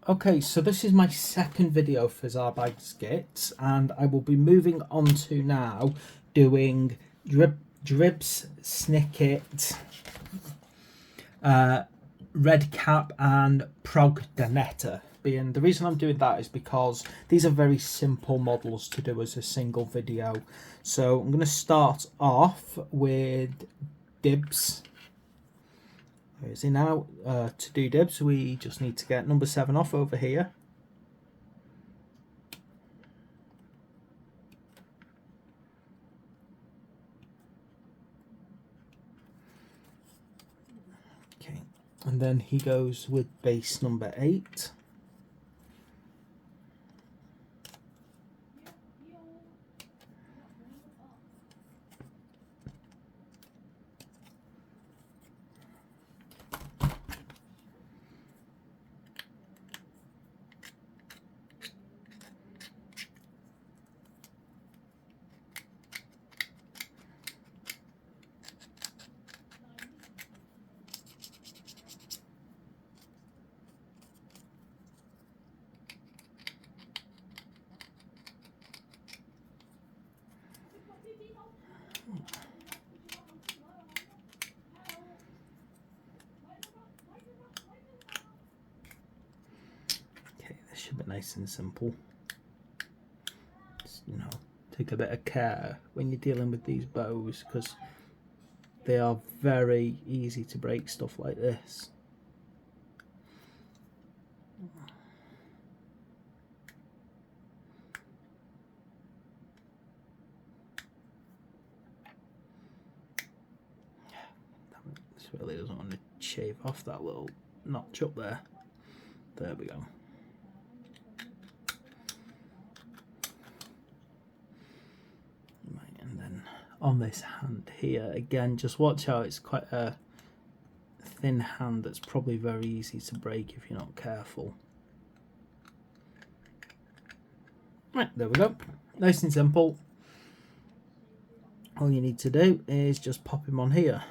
Okay, so this is my second video for Zarbag's Gitz, and I will be moving on to now doing Dribs, Snicket, Red Cap and Progdanetta. And the reason I'm doing that is because these are very simple models to do as a single video. So I'm going to start off with Dibs. Where is he now? To do Dibs, we just need to get number 7 off over here. Okay, and then he goes with base number 8. Should be nice and simple. Just, take a bit of care when you're dealing with these bows, because they are very easy to break stuff like this. This really doesn't want to shave off that little notch up there. There we go. On this hand here, again, just watch out, it's quite a thin hand that's probably very easy to break if you're not careful. Right, there we go. Nice and simple. All you need to do is just pop him on here.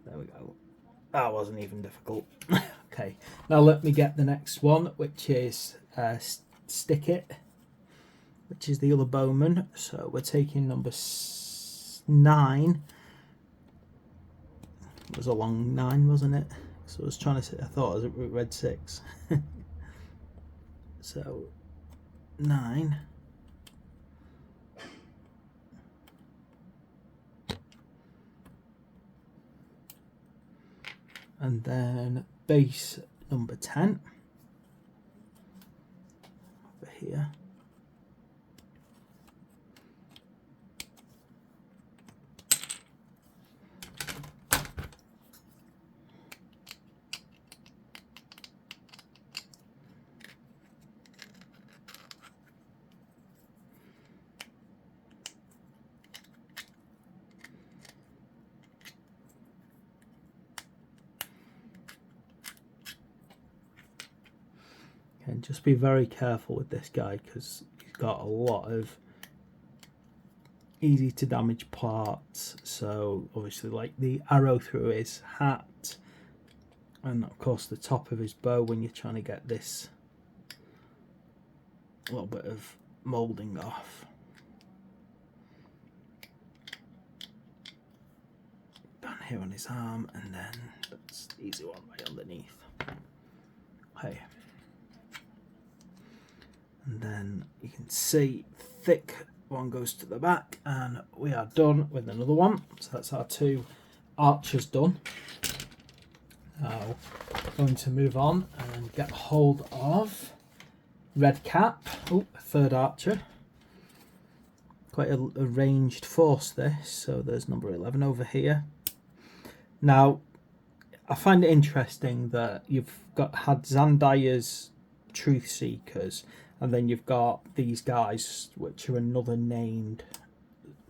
There we go. That wasn't even difficult. Okay, now let me get the next one, which is Stick It, which is the other bowman. So we're taking number 9. It was a long 9, wasn't it? So I was trying to say, I thought it was red 6. So 9. And then base number 10 over here. And just be very careful with this guy, because he's got a lot of easy to damage parts. So obviously, like the arrow through his hat, and of course the top of his bow when you're trying to get this little bit of moulding off. Down here on his arm, and then that's the easy one right underneath. Hey. And then you can see thick one goes to the back, and we are done with another one. So that's our 2 archers done. Now going to move on and get hold of Red Cap. Oh, 3rd archer. Quite a ranged force this. So there's number 11 over here. Now I find it interesting that you've had Zandaya's Truth Seekers, and then you've got these guys, which are another named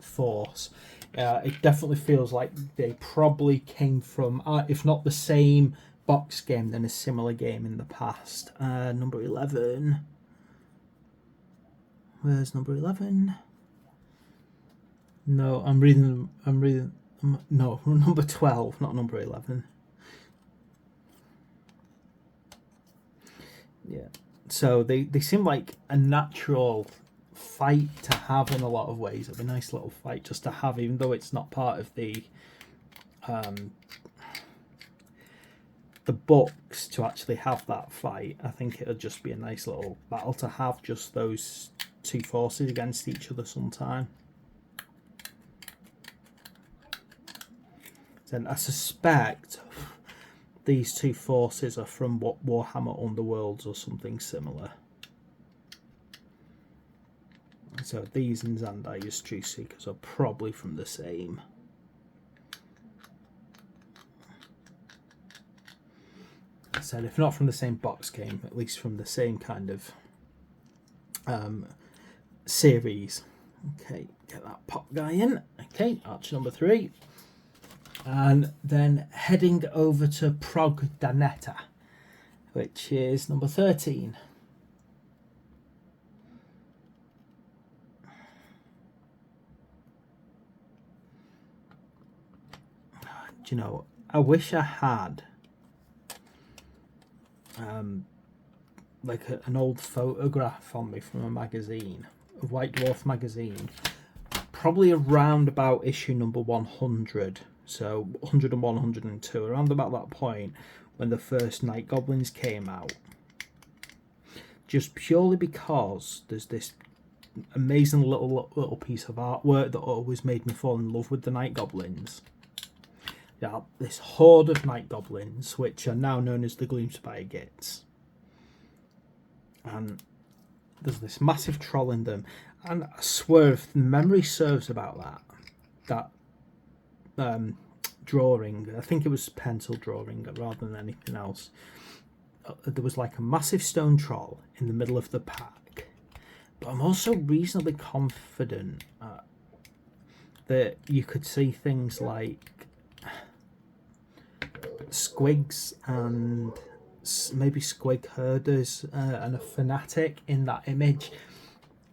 force. It definitely feels like they probably came from, if not the same box game, then a similar game in the past. Number 11. Where's number 11? No, I'm reading. No, number 12, not number 11. Yeah. So they seem like a natural fight to have in a lot of ways. It'd be a nice little fight just to have, even though it's not part of the books to actually have that fight. I think it'll just be a nice little battle to have, just those two forces against each other sometime. Then I suspect these two forces are from what Warhammer Underworlds or something similar. So these and Zandire's Truth Seekers are probably from the same. I said, if not from the same box game, at least from the same kind of series. Okay, get that pop guy in. Okay, arch number 3. And then heading over to Prog Danetta, which is number 13. Do you know, I wish I had like an old photograph on me from a magazine, a White Dwarf magazine, probably around about issue number 100, so 101, 102, around about that point when the first Night Goblins came out. Just purely because there's this amazing little piece of artwork that always made me fall in love with the Night Goblins. Yeah, this horde of Night Goblins, which are now known as the Gloomspire Gitz. And there's this massive troll in them, and I swear if memory serves about that drawing, I think it was pencil drawing rather than anything else, there was like a massive stone troll in the middle of the pack. But I'm also reasonably confident that you could see things like squigs and maybe squig herders and a fanatic in that image.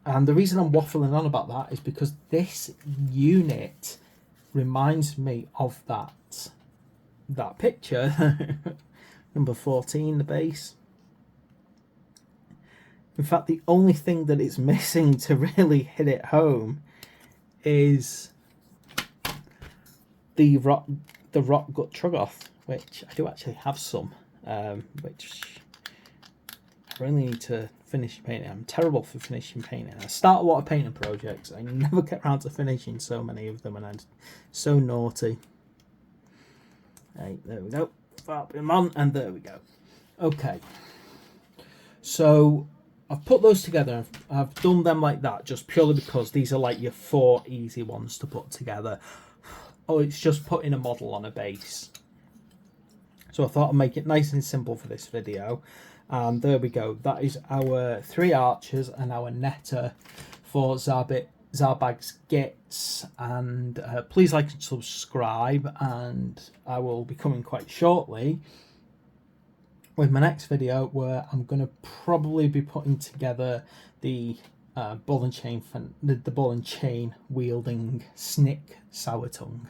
And the reason I'm waffling on about that is because this unit reminds me of that picture. Number 14, the base. In fact, the only thing that it's missing to really hit it home is the rock gut Truggoth, which I do actually have some, which I really need to finish painting. I'm terrible for finishing painting. I start a lot of painting projects. I never get around to finishing so many of them, and I'm so naughty. Hey, there we go. Flap him on, and there we go. Okay. So I've put those together. I've done them like that just purely because these are like your 4 easy ones to put together. Oh, it's just putting a model on a base. So I thought I'd make it nice and simple for this video. And there we go. That is our 3 archers and our netter for Zarbag's Gitz. And please like and subscribe. And I will be coming quite shortly with my next video, where I'm going to probably be putting together the ball and chain wielding Snick Sourtongue.